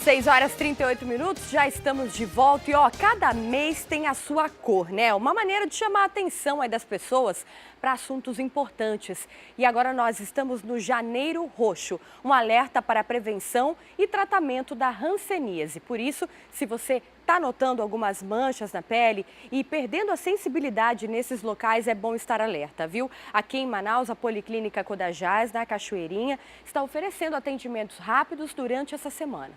6h38, já estamos de volta e cada mês tem a sua cor, né? Uma maneira de chamar a atenção aí das pessoas para assuntos importantes. E agora nós estamos no Janeiro Roxo, um alerta para a prevenção e tratamento da hanseníase. Por isso, se você está notando algumas manchas na pele e perdendo a sensibilidade nesses locais, é bom estar alerta, viu? Aqui em Manaus, a Policlínica Codajás, na Cachoeirinha, está oferecendo atendimentos rápidos durante essa semana.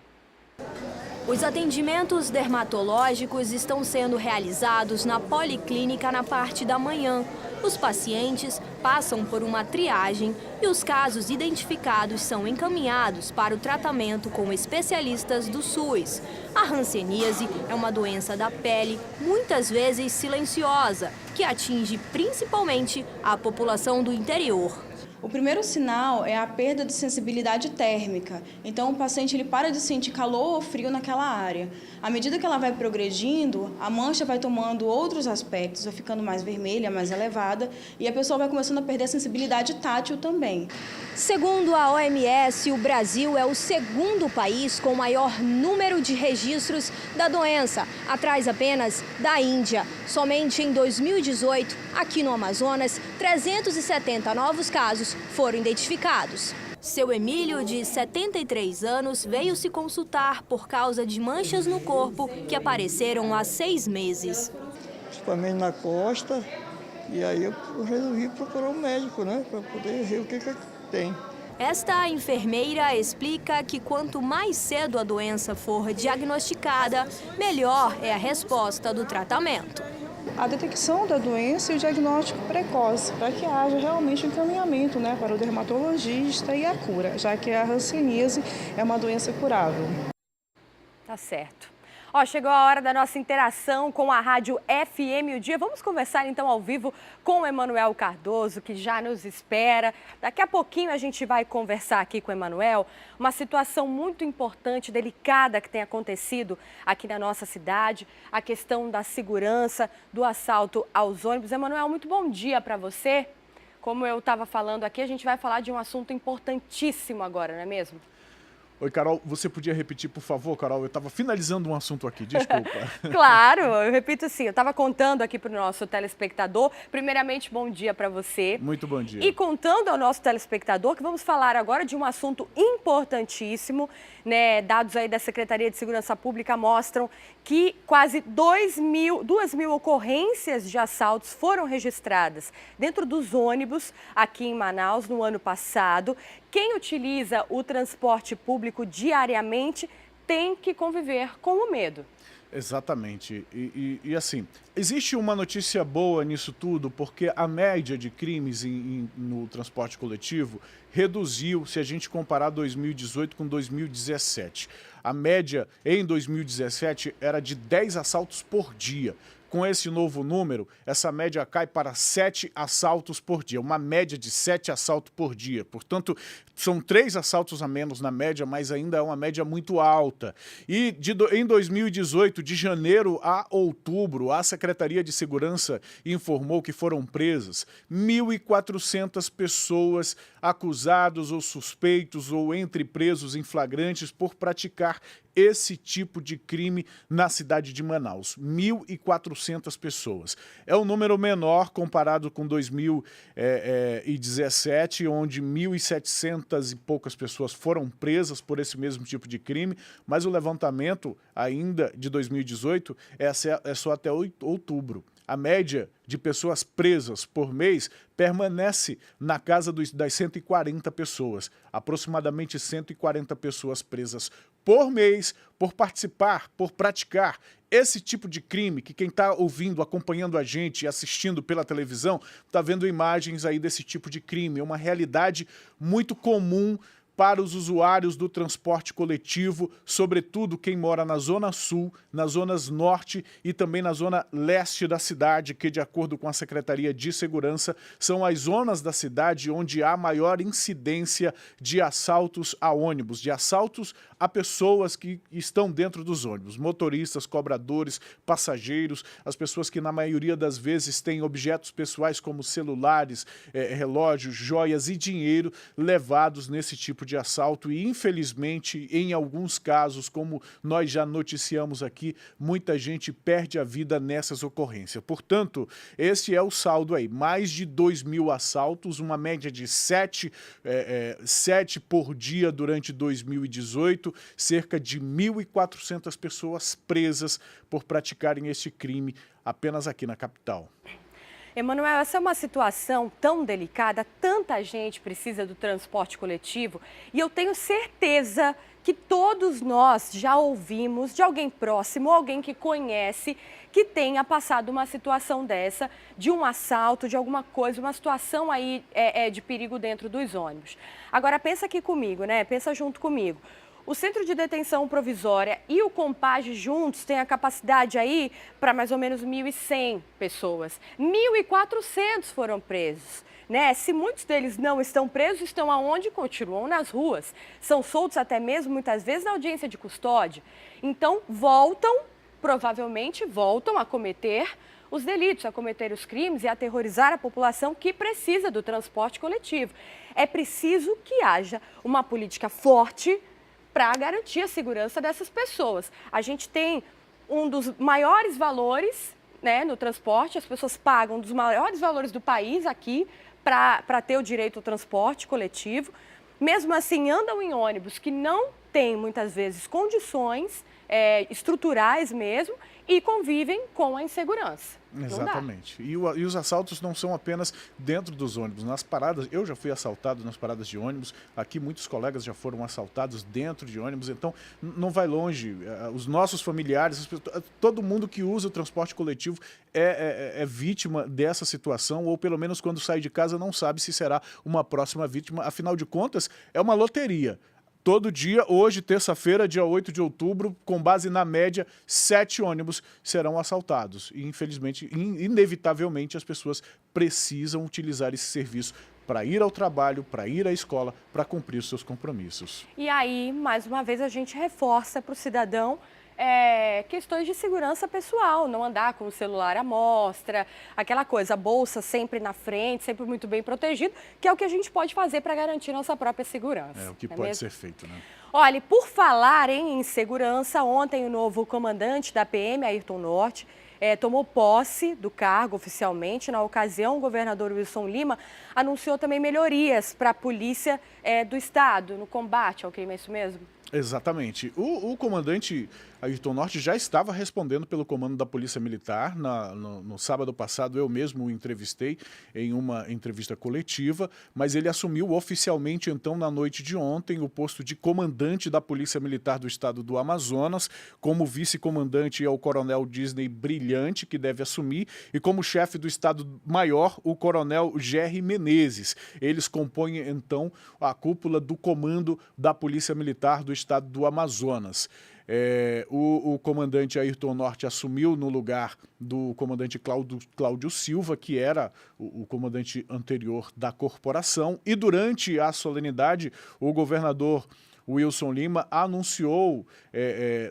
Os atendimentos dermatológicos estão sendo realizados na Policlínica na parte da manhã. Os pacientes passam por uma triagem e os casos identificados são encaminhados para o tratamento com especialistas do SUS. A hanseníase é uma doença da pele, muitas vezes silenciosa, que atinge principalmente a população do interior. O primeiro sinal é a perda de sensibilidade térmica. Então, o paciente ele para de sentir calor ou frio naquela área. À medida que ela vai progredindo, a mancha vai tomando outros aspectos, vai ficando mais vermelha, mais elevada, e a pessoa vai começando a perder a sensibilidade tátil também. Segundo a OMS, o Brasil é o segundo país com maior número de registros da doença, atrás apenas da Índia. Somente em 2018, aqui no Amazonas, 370 novos casos foram identificados. Seu Emílio, de 73 anos, veio se consultar por causa de manchas no corpo que apareceram há 6 meses. Principalmente na costa, e aí eu resolvi procurar um médico, né, para poder ver o que tem. Esta enfermeira explica que quanto mais cedo a doença for diagnosticada, melhor é a resposta do tratamento. A detecção da doença e o diagnóstico precoce, para que haja realmente um encaminhamento, né, para o dermatologista e a cura, já que a hanseníase é uma doença curável. Tá certo. Chegou a hora da nossa interação com a Rádio FM O Dia. Vamos conversar então ao vivo com o Emanuel Cardoso, que já nos espera. Daqui a pouquinho a gente vai conversar aqui com o Emanuel. Uma situação muito importante, delicada que tem acontecido aqui na nossa cidade. A questão da segurança, do assalto aos ônibus. Emanuel, muito bom dia para você. Como eu estava falando aqui, a gente vai falar de um assunto importantíssimo agora, não é mesmo? Oi, Carol, você podia repetir, por favor, Carol? Eu estava finalizando um assunto aqui, desculpa. Claro, eu repito sim, eu estava contando aqui para o nosso telespectador. Primeiramente, bom dia para você. Muito bom dia. E contando ao nosso telespectador que vamos falar agora de um assunto importantíssimo, né? Dados aí da Secretaria de Segurança Pública mostram que quase 2 mil ocorrências de assaltos foram registradas dentro dos ônibus aqui em Manaus no ano passado. Quem utiliza o transporte público diariamente tem que conviver com o medo. Exatamente. E assim, existe uma notícia boa nisso tudo, porque a média de crimes no transporte coletivo reduziu se a gente comparar 2018 com 2017. A média em 2017 era de 10 assaltos por dia. Com esse novo número, essa média cai para 7 assaltos por dia, uma média de 7 assaltos por dia. Portanto, são 3 assaltos a menos na média, mas ainda é uma média muito alta. E em 2018, de janeiro a outubro, a Secretaria de Segurança informou que foram presas 1.400 pessoas acusados ou suspeitos ou entre presos em flagrantes por praticar esse tipo de crime na cidade de Manaus, 1.400 pessoas. É um número menor comparado com 2017, onde 1.700 e poucas pessoas foram presas por esse mesmo tipo de crime, mas o levantamento ainda de 2018 é só até outubro. A média de pessoas presas por mês permanece na casa das 140 pessoas, aproximadamente 140 pessoas presas por mês, por participar, por praticar esse tipo de crime, que quem está ouvindo, acompanhando a gente e assistindo pela televisão, está vendo imagens aí desse tipo de crime. É uma realidade muito comum para os usuários do transporte coletivo, sobretudo quem mora na Zona Sul, nas zonas Norte e também na Zona Leste da cidade, que, de acordo com a Secretaria de Segurança, são as zonas da cidade onde há maior incidência de assaltos a ônibus, de assaltos a pessoas que estão dentro dos ônibus, motoristas, cobradores, passageiros, as pessoas que na maioria das vezes têm objetos pessoais como celulares, relógios, joias e dinheiro levados nesse tipo de de assalto e, infelizmente, em alguns casos, como nós já noticiamos aqui, muita gente perde a vida nessas ocorrências. Portanto, esse é o saldo aí, mais de 2.000 assaltos, uma média de 7 por dia durante 2018, cerca de 1.400 pessoas presas por praticarem este crime apenas aqui na capital. Emanuel, essa é uma situação tão delicada, tanta gente precisa do transporte coletivo e eu tenho certeza que todos nós já ouvimos de alguém próximo, alguém que conhece, que tenha passado uma situação dessa, de um assalto, de alguma coisa, uma situação aí de perigo dentro dos ônibus. Agora pensa aqui comigo, né? Pensa junto comigo. O Centro de Detenção Provisória e o Compage juntos têm a capacidade aí para mais ou menos 1.100 pessoas. 1.400 foram presos, né? Se muitos deles não estão presos, estão aonde? Continuam nas ruas. São soltos até mesmo, muitas vezes, na audiência de custódia. Então, provavelmente voltam a cometer os delitos, a cometer os crimes e a aterrorizar a população que precisa do transporte coletivo. É preciso que haja uma política forte para garantir a segurança dessas pessoas. A gente tem um dos maiores valores, né, no transporte, as pessoas pagam um dos maiores valores do país aqui para ter o direito ao transporte coletivo. Mesmo assim, andam em ônibus que não têm, muitas vezes, condições estruturais mesmo e convivem com a insegurança. Exatamente. E os assaltos não são apenas dentro dos ônibus. Nas paradas, eu já fui assaltado nas paradas de ônibus, aqui muitos colegas já foram assaltados dentro de ônibus, então não vai longe. Os nossos familiares, todo mundo que usa o transporte coletivo é vítima dessa situação, ou pelo menos quando sai de casa não sabe se será uma próxima vítima. Afinal de contas, é uma loteria. Todo dia, hoje, terça-feira, dia 8 de outubro, com base na média, 7 ônibus serão assaltados. E, infelizmente, inevitavelmente, as pessoas precisam utilizar esse serviço para ir ao trabalho, para ir à escola, para cumprir os seus compromissos. E aí, mais uma vez, a gente reforça para o cidadão questões de segurança pessoal, não andar com o celular à mostra, aquela coisa, a bolsa sempre na frente, sempre muito bem protegido, que é o que a gente pode fazer para garantir nossa própria segurança. É o que pode ser feito, né? Olha, por falar em insegurança, ontem o novo comandante da PM, Ayrton Norte, tomou posse do cargo oficialmente. Na ocasião, o governador Wilson Lima anunciou também melhorias para a polícia do estado no combate ao crime, é isso mesmo? Exatamente. O comandante Ayrton Norte já estava respondendo pelo comando da Polícia Militar. No sábado passado eu mesmo o entrevistei em uma entrevista coletiva, mas ele assumiu oficialmente então na noite de ontem o posto de comandante da Polícia Militar do estado do Amazonas. Como vice-comandante é o coronel Disney Brilhante, que deve assumir, e como chefe do Estado-Maior, o coronel Gerry Menezes. Eles compõem então a cúpula do comando da Polícia Militar do estado do Amazonas. O comandante Ayrton Norte assumiu no lugar do comandante Cláudio Silva, que era o comandante anterior da corporação, e durante a solenidade o governador Wilson Lima anunciou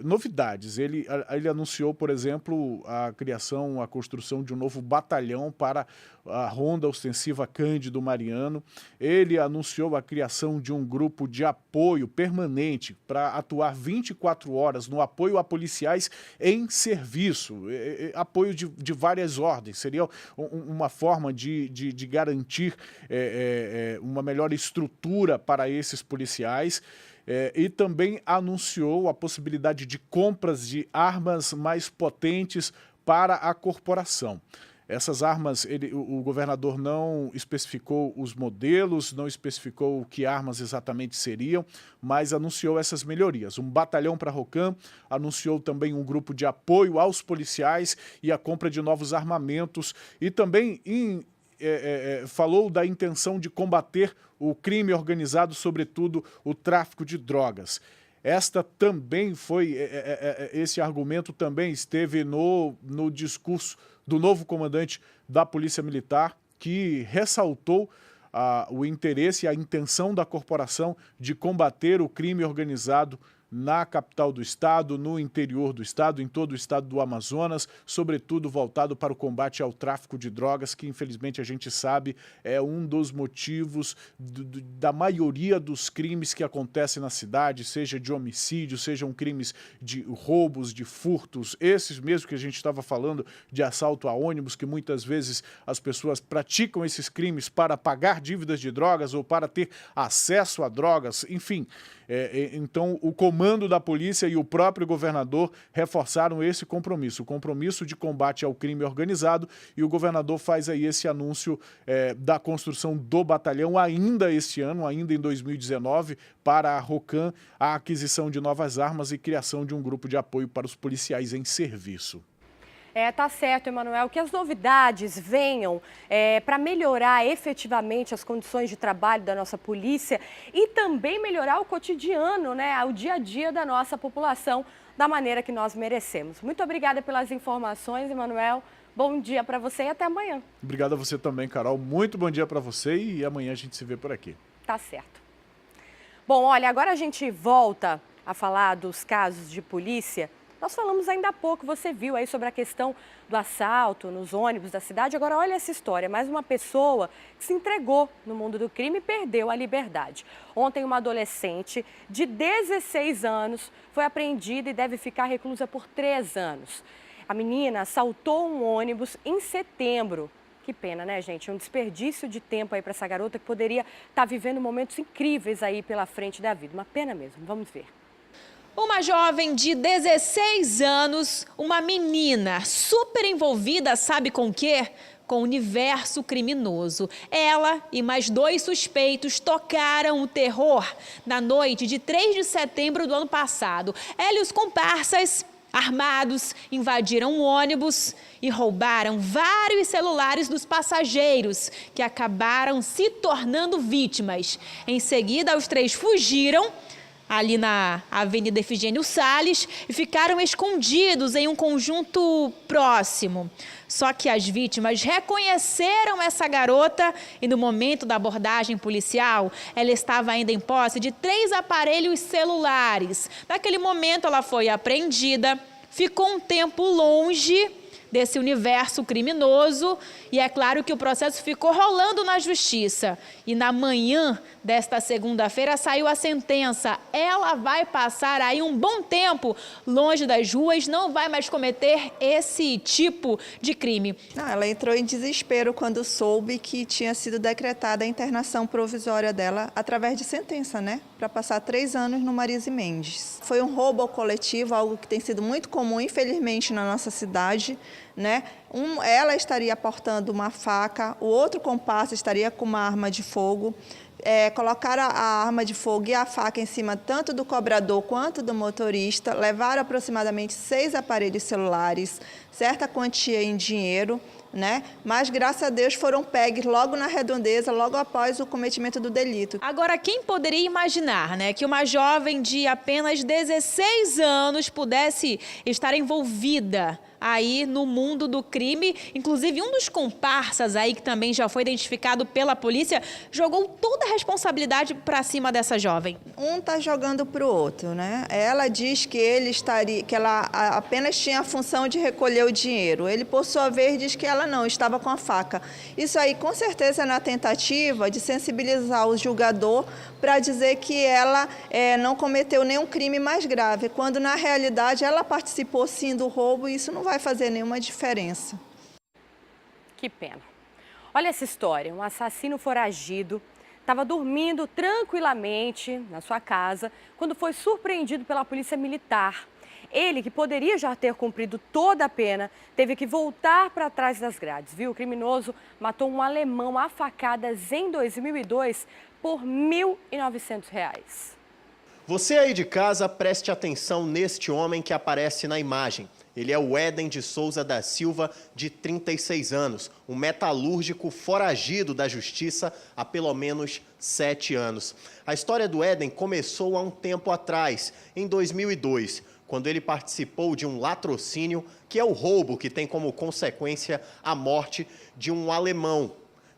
novidades. Ele anunciou, por exemplo, a construção de um novo batalhão para a Ronda Ostensiva Cândido Mariano. Ele anunciou a criação de um grupo de apoio permanente para atuar 24 horas no apoio a policiais em serviço, apoio de várias ordens. Seria uma forma de garantir uma melhor estrutura para esses policiais. E também anunciou a possibilidade de compras de armas mais potentes para a corporação. Essas armas, o governador não especificou os modelos, não especificou que armas exatamente seriam, mas anunciou essas melhorias. Um batalhão para a Rocan, anunciou também um grupo de apoio aos policiais e a compra de novos armamentos, e também falou da intenção de combater o crime organizado, sobretudo o tráfico de drogas. Esse argumento também esteve no discurso do novo comandante da Polícia Militar, que ressaltou o interesse e a intenção da corporação de combater o crime organizado na capital do estado, no interior do estado, em todo o estado do Amazonas, sobretudo voltado para o combate ao tráfico de drogas, que infelizmente a gente sabe é um dos motivos da maioria dos crimes que acontecem na cidade, seja de homicídio, sejam crimes de roubos, de furtos, esses mesmo que a gente estava falando, de assalto a ônibus, que muitas vezes as pessoas praticam esses crimes para pagar dívidas de drogas ou para ter acesso a drogas, enfim. Então, o comando da polícia e o próprio governador reforçaram esse compromisso, o compromisso de combate ao crime organizado, e o governador faz aí esse anúncio da construção do batalhão ainda este ano, ainda em 2019, para a ROCAM, a aquisição de novas armas e criação de um grupo de apoio para os policiais em serviço. Tá certo, Emanuel, que as novidades venham para melhorar efetivamente as condições de trabalho da nossa polícia e também melhorar o cotidiano, né, o dia a dia da nossa população da maneira que nós merecemos. Muito obrigada pelas informações, Emanuel. Bom dia para você e até amanhã. Obrigado a você também, Carol. Muito bom dia para você e amanhã a gente se vê por aqui. Tá certo. Bom, olha, agora a gente volta a falar dos casos de polícia. Nós falamos ainda há pouco, você viu aí sobre a questão do assalto nos ônibus da cidade. Agora olha essa história, mais uma pessoa que se entregou no mundo do crime e perdeu a liberdade. Ontem uma adolescente de 16 anos foi apreendida e deve ficar reclusa por 3 anos. A menina assaltou um ônibus em setembro. Que pena, né, gente? Um desperdício de tempo aí para essa garota que poderia estar vivendo momentos incríveis aí pela frente da vida. Uma pena mesmo, vamos ver. Uma jovem de 16 anos, uma menina super envolvida, sabe com o quê? Com o universo criminoso. Ela e mais 2 suspeitos tocaram o terror na noite de 3 de setembro do ano passado. Ela e os comparsas, armados, invadiram o ônibus e roubaram vários celulares dos passageiros, que acabaram se tornando vítimas. Em seguida, os 3 fugiram ali na Avenida Efigênio Salles e ficaram escondidos em um conjunto próximo. Só que as vítimas reconheceram essa garota e no momento da abordagem policial, ela estava ainda em posse de 3 aparelhos celulares. Naquele momento ela foi apreendida, ficou um tempo longe desse universo criminoso e é claro que o processo ficou rolando na justiça. E na manhã desta segunda-feira saiu a sentença. Ela vai passar aí um bom tempo longe das ruas, não vai mais cometer esse tipo de crime. Ela entrou em desespero quando soube que tinha sido decretada a internação provisória dela através de sentença, né? Para passar 3 anos no Marise Mendes. Foi um roubo ao coletivo, algo que tem sido muito comum, infelizmente, na nossa cidade, né? Ela estaria portando uma faca, o outro comparsa estaria com uma arma de fogo. Colocaram a arma de fogo e a faca em cima tanto do cobrador quanto do motorista, levaram aproximadamente 6 aparelhos celulares, certa quantia em dinheiro, né? Mas, graças a Deus, foram pegues logo na redondeza, logo após o cometimento do delito. Agora, quem poderia imaginar, né, que uma jovem de apenas 16 anos pudesse estar envolvida aí no mundo do crime? Inclusive, um dos comparsas aí, que também já foi identificado pela polícia, jogou toda a responsabilidade para cima dessa jovem. Um está jogando para o outro, né? Ela diz que ela apenas tinha a função de recolher o dinheiro. Ele, por sua vez, diz que ela não, estava com a faca. Isso aí, com certeza, é na tentativa de sensibilizar o julgador para dizer que ela não cometeu nenhum crime mais grave, quando, na realidade, ela participou, sim, do roubo e isso não vai fazer nenhuma diferença. Que pena. Olha essa história, um assassino foragido estava dormindo tranquilamente na sua casa quando foi surpreendido pela polícia militar. Ele, que poderia já ter cumprido toda a pena, teve que voltar para trás das grades, viu? O criminoso matou um alemão a facadas em 2002 por R$ 1.900. Você aí de casa, preste atenção neste homem que aparece na imagem. Ele é o Éden de Souza da Silva, de 36 anos, um metalúrgico foragido da justiça há pelo menos 7 anos. A história do Éden começou há um tempo atrás, em 2002, quando ele participou de um latrocínio, que é o roubo que tem como consequência a morte de um alemão.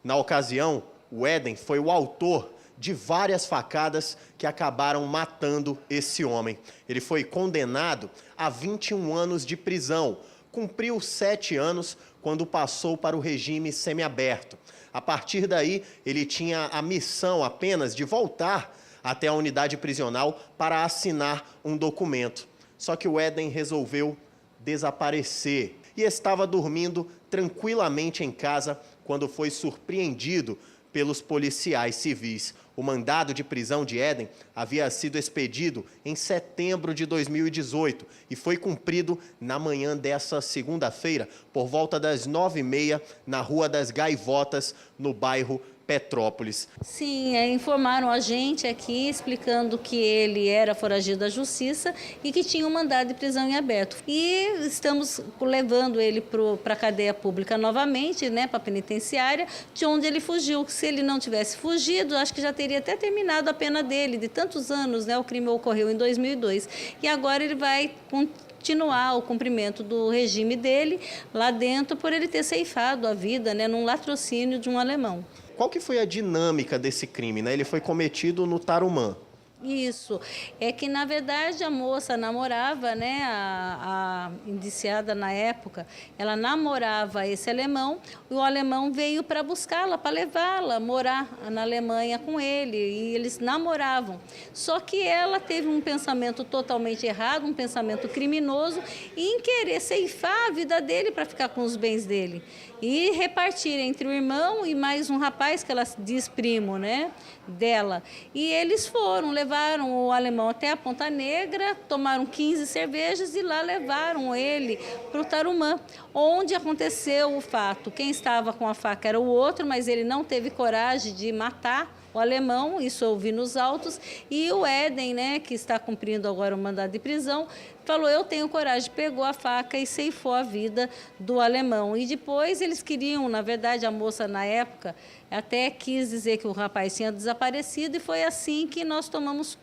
Na ocasião, o Éden foi o autor de várias facadas que acabaram matando esse homem. Ele foi condenado a 21 anos de prisão, cumpriu 7 anos quando passou para o regime semiaberto. A partir daí, ele tinha a missão apenas de voltar até a unidade prisional para assinar um documento. Só que o Éden resolveu desaparecer e estava dormindo tranquilamente em casa quando foi surpreendido pelos policiais civis. O mandado de prisão de Éden havia sido expedido em setembro de 2018 e foi cumprido na manhã dessa segunda-feira, por volta das 9h30, na Rua das Gaivotas, no bairro Petrópolis. Sim, informaram a gente aqui explicando que ele era foragido da justiça e que tinha um mandado de prisão em aberto. E estamos levando ele para a cadeia pública novamente, né, para a penitenciária, de onde ele fugiu. Se ele não tivesse fugido, acho que já teria até terminado a pena dele, de tantos anos, né? O crime ocorreu em 2002. E agora ele vai continuar o cumprimento do regime dele lá dentro por ele ter ceifado a vida, né, num latrocínio de um alemão. Qual que foi a dinâmica desse crime, né? Ele foi cometido no Tarumã. Isso, é que na verdade a moça namorava, né, a indiciada na época, ela namorava esse alemão, e o alemão veio para buscá-la, para levá-la, morar na Alemanha com ele, e eles namoravam. Só que ela teve um pensamento totalmente errado, um pensamento criminoso, em querer ceifar a vida dele para ficar com os bens dele. E repartir entre o irmão e mais um rapaz que ela diz primo, né, dela. E eles levaram o alemão até a Ponta Negra, tomaram 15 cervejas e lá levaram ele para o Tarumã, onde aconteceu o fato. Quem estava com a faca era o outro, mas ele não teve coragem de matar o alemão, isso eu ouvi nos autos, e o Éden, né, que está cumprindo agora o mandado de prisão, falou, eu tenho coragem, pegou a faca e ceifou a vida do alemão. E depois eles queriam, na verdade, a moça na época até quis dizer que o rapaz tinha desaparecido, e foi assim que nós tomamos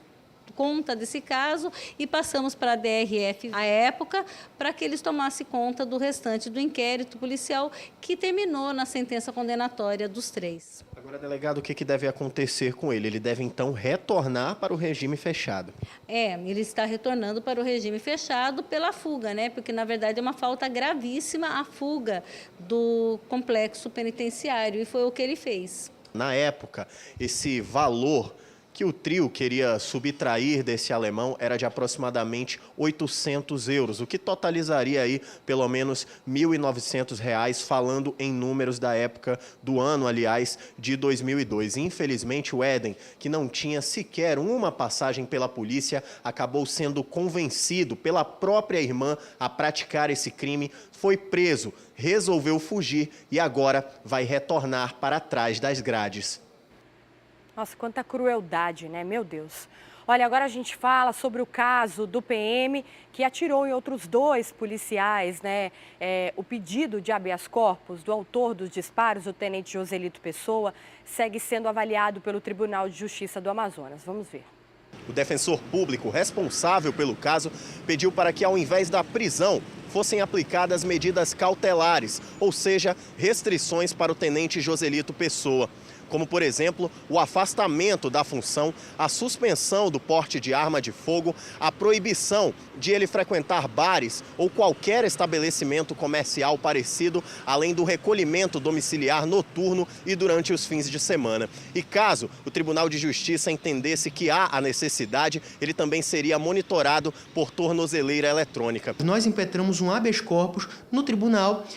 conta desse caso e passamos para a DRF à época para que eles tomassem conta do restante do inquérito policial que terminou na sentença condenatória dos 3. Agora, delegado, o que deve acontecer com ele? Ele deve, então, retornar para o regime fechado. Ele está retornando para o regime fechado pela fuga, né? Porque, na verdade, é uma falta gravíssima a fuga do complexo penitenciário, e foi o que ele fez. Na época, esse valor que o trio queria subtrair desse alemão era de aproximadamente 800 euros, o que totalizaria aí pelo menos R$ 1.900, falando em números da época do ano, aliás, de 2002. Infelizmente, o Éden, que não tinha sequer uma passagem pela polícia, acabou sendo convencido pela própria irmã a praticar esse crime, foi preso, resolveu fugir e agora vai retornar para trás das grades. Nossa, quanta crueldade, né? Meu Deus. Olha, agora a gente fala sobre o caso do PM que atirou em outros 2 policiais, né? O pedido de habeas corpus do autor dos disparos, o tenente Joselito Pessoa, segue sendo avaliado pelo Tribunal de Justiça do Amazonas. Vamos ver. O defensor público responsável pelo caso pediu para que, ao invés da prisão, fossem aplicadas medidas cautelares, ou seja, restrições para o tenente Joselito Pessoa, como, por exemplo, o afastamento da função, a suspensão do porte de arma de fogo, a proibição de ele frequentar bares ou qualquer estabelecimento comercial parecido, além do recolhimento domiciliar noturno e durante os fins de semana. E caso o Tribunal de Justiça entendesse que há a necessidade, ele também seria monitorado por tornozeleira eletrônica. Nós impetramos um habeas corpus no tribunal.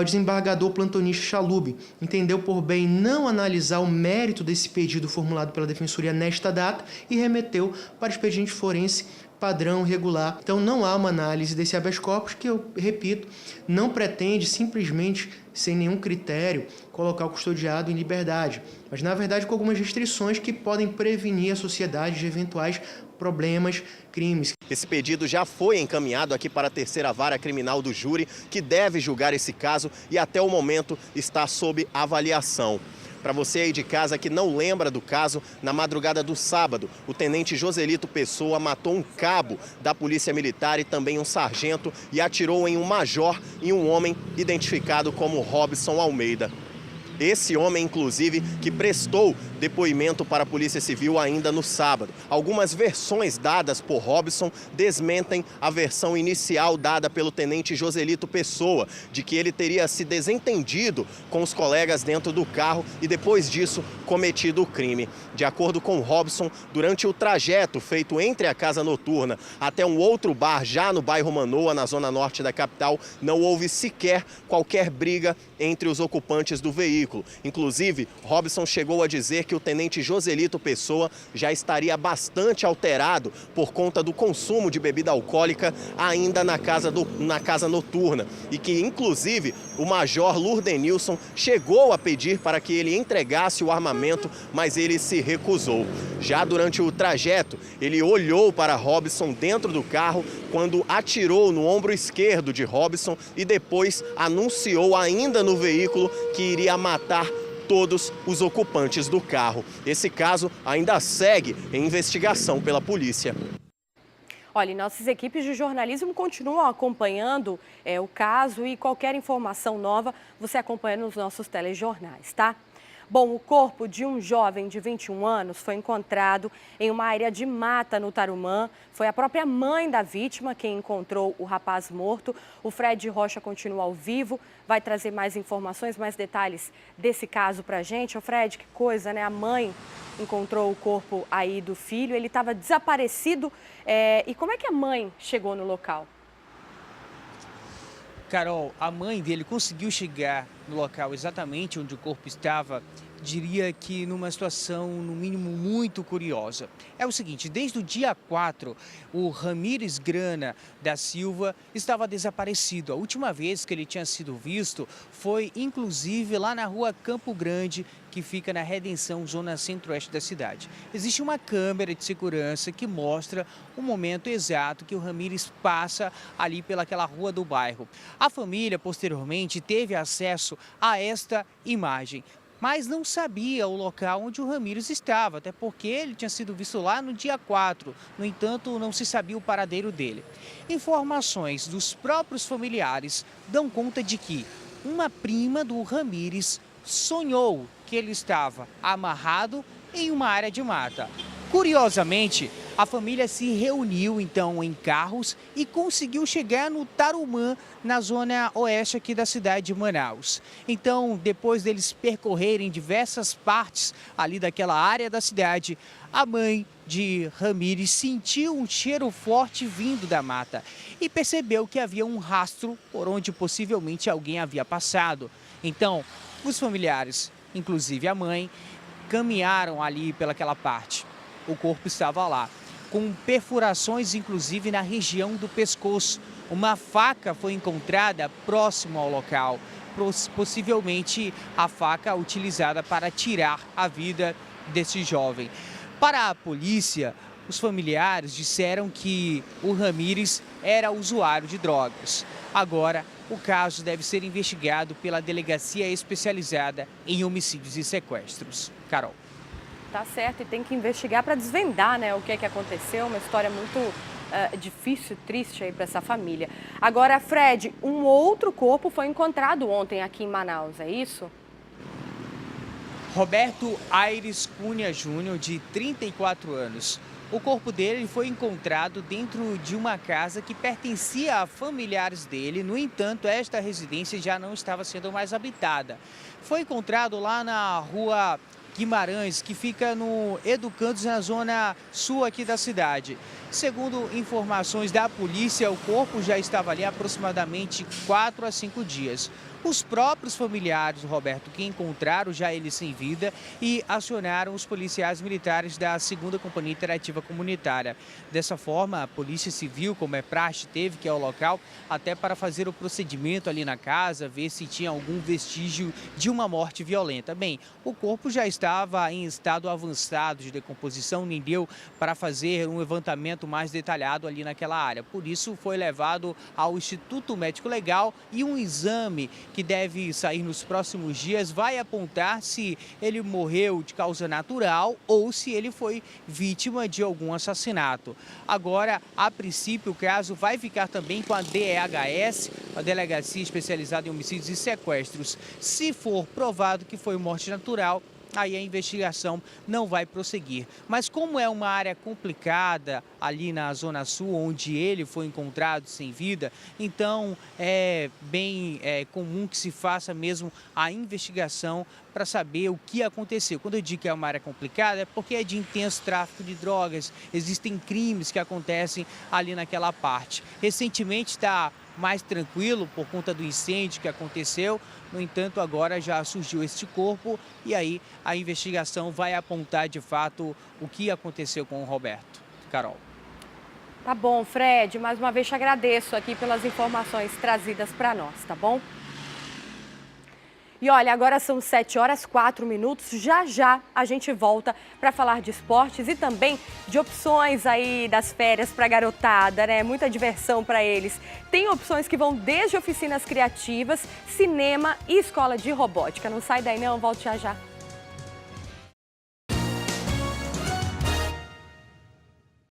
O desembargador plantonista Chalub entendeu por bem não analisar o mérito desse pedido formulado pela Defensoria nesta data e remeteu para o expediente forense padrão regular. Então não há uma análise desse habeas corpus que, eu repito, não pretende simplesmente, sem nenhum critério, colocar o custodiado em liberdade, mas na verdade com algumas restrições que podem prevenir a sociedade de eventuais problemas, crimes. Esse pedido já foi encaminhado aqui para a 3ª Vara Criminal do Júri, que deve julgar esse caso e até o momento está sob avaliação. Para você aí de casa que não lembra do caso, na madrugada do sábado, o tenente Joselito Pessoa matou um cabo da Polícia Militar e também um sargento e atirou em um major e um homem identificado como Robson Almeida. Esse homem, inclusive, que prestou depoimento para a Polícia Civil ainda no sábado. Algumas versões dadas por Robson desmentem a versão inicial dada pelo tenente Joselito Pessoa, de que ele teria se desentendido com os colegas dentro do carro e depois disso cometido o crime. De acordo com Robson, durante o trajeto feito entre a casa noturna até um outro bar já no bairro Manoa, na zona norte da capital, não houve sequer qualquer briga entre os ocupantes do veículo. Inclusive, Robson chegou a dizer que o tenente Joselito Pessoa já estaria bastante alterado por conta do consumo de bebida alcoólica ainda na casa noturna e que, inclusive, o major Lurdenilson chegou a pedir para que ele entregasse o armamento, mas ele se recusou. Já durante o trajeto, ele olhou para Robson dentro do carro quando atirou no ombro esquerdo de Robson e depois anunciou ainda no veículo que iria matar todos os ocupantes do carro. Esse caso ainda segue em investigação pela polícia. Olha, nossas equipes de jornalismo continuam acompanhando o caso e qualquer informação nova você acompanha nos nossos telejornais, tá? Bom, o corpo de um jovem de 21 anos foi encontrado em uma área de mata no Tarumã. Foi a própria mãe da vítima quem encontrou o rapaz morto. O Fred Rocha continua ao vivo, vai trazer mais informações, mais detalhes desse caso pra gente. Ô Fred, que coisa, né? A mãe encontrou o corpo aí do filho, ele estava desaparecido. E como é que a mãe chegou no local? Carol, a mãe dele conseguiu chegar no local exatamente onde o corpo estava, diria que numa situação, no mínimo, muito curiosa. É o seguinte, desde o dia 4, o Ramires Grana da Silva estava desaparecido. A última vez que ele tinha sido visto foi, inclusive, lá na rua Campo Grande, que fica na Redenção, zona centro-oeste da cidade. Existe uma câmera de segurança que mostra o momento exato que o Ramires passa ali pelaquela rua do bairro. A família, posteriormente, teve acesso a esta imagem, mas não sabia o local onde o Ramires estava, até porque ele tinha sido visto lá no dia 4. No entanto, não se sabia o paradeiro dele. Informações dos próprios familiares dão conta de que uma prima do Ramires sonhou que ele estava amarrado em uma área de mata. Curiosamente, a família se reuniu então em carros e conseguiu chegar no Tarumã, na zona oeste aqui da cidade de Manaus. Então, depois deles percorrerem diversas partes ali daquela área da cidade, a mãe de Ramires sentiu um cheiro forte vindo da mata e percebeu que havia um rastro por onde possivelmente alguém havia passado. Então, os familiares, inclusive a mãe, caminharam ali pelaquela parte. O corpo estava lá, com perfurações inclusive na região do pescoço. Uma faca foi encontrada próximo ao local, possivelmente a faca utilizada para tirar a vida desse jovem. Para a polícia, os familiares disseram que o Ramires era usuário de drogas. Agora, o caso deve ser investigado pela Delegacia Especializada em Homicídios e Sequestros. Carol. Tá certo, e tem que investigar para desvendar, né, o que é que aconteceu. Uma história muito difícil, triste aí para essa família. Agora, Fred, um outro corpo foi encontrado ontem aqui em Manaus, é isso? Roberto Aires Cunha Júnior, de 34 anos. O corpo dele foi encontrado dentro de uma casa que pertencia a familiares dele. No entanto, esta residência já não estava sendo mais habitada. Foi encontrado lá na rua Guimarães, que fica no Educandos, na zona sul aqui da cidade. Segundo informações da polícia, o corpo já estava ali há aproximadamente 4 a 5 dias. Os próprios familiares do Roberto que encontraram já ele sem vida e acionaram os policiais militares da 2ª Companhia Interativa Comunitária. Dessa forma, a Polícia Civil, como é praxe, teve que ir ao local até para fazer o procedimento ali na casa, ver se tinha algum vestígio de uma morte violenta. Bem, o corpo já estava em estado avançado de decomposição, nem deu para fazer um levantamento mais detalhado ali naquela área. Por isso, foi levado ao Instituto Médico Legal e um exame que deve sair nos próximos dias vai apontar se ele morreu de causa natural ou se ele foi vítima de algum assassinato. Agora, a princípio, o caso vai ficar também com a DEHS, a Delegacia Especializada em Homicídios e Sequestros. Se for provado que foi morte natural, aí a investigação não vai prosseguir. Mas como é uma área complicada ali na Zona Sul, onde ele foi encontrado sem vida, então é bem comum que se faça mesmo a investigação para saber o que aconteceu. Quando eu digo que é uma área complicada, é porque é de intenso tráfico de drogas, existem crimes que acontecem ali naquela parte. Recentemente está mais tranquilo por conta do incêndio que aconteceu, no entanto agora já surgiu este corpo e aí a investigação vai apontar de fato o que aconteceu com o Roberto. Carol. Tá bom, Fred, mais uma vez te agradeço aqui pelas informações trazidas para nós, tá bom? E olha, agora são 7h04, já já a gente volta para falar de esportes e também de opções aí das férias para a garotada, né? Muita diversão para eles. Tem opções que vão desde oficinas criativas, cinema e escola de robótica. Não sai daí não, volte já já.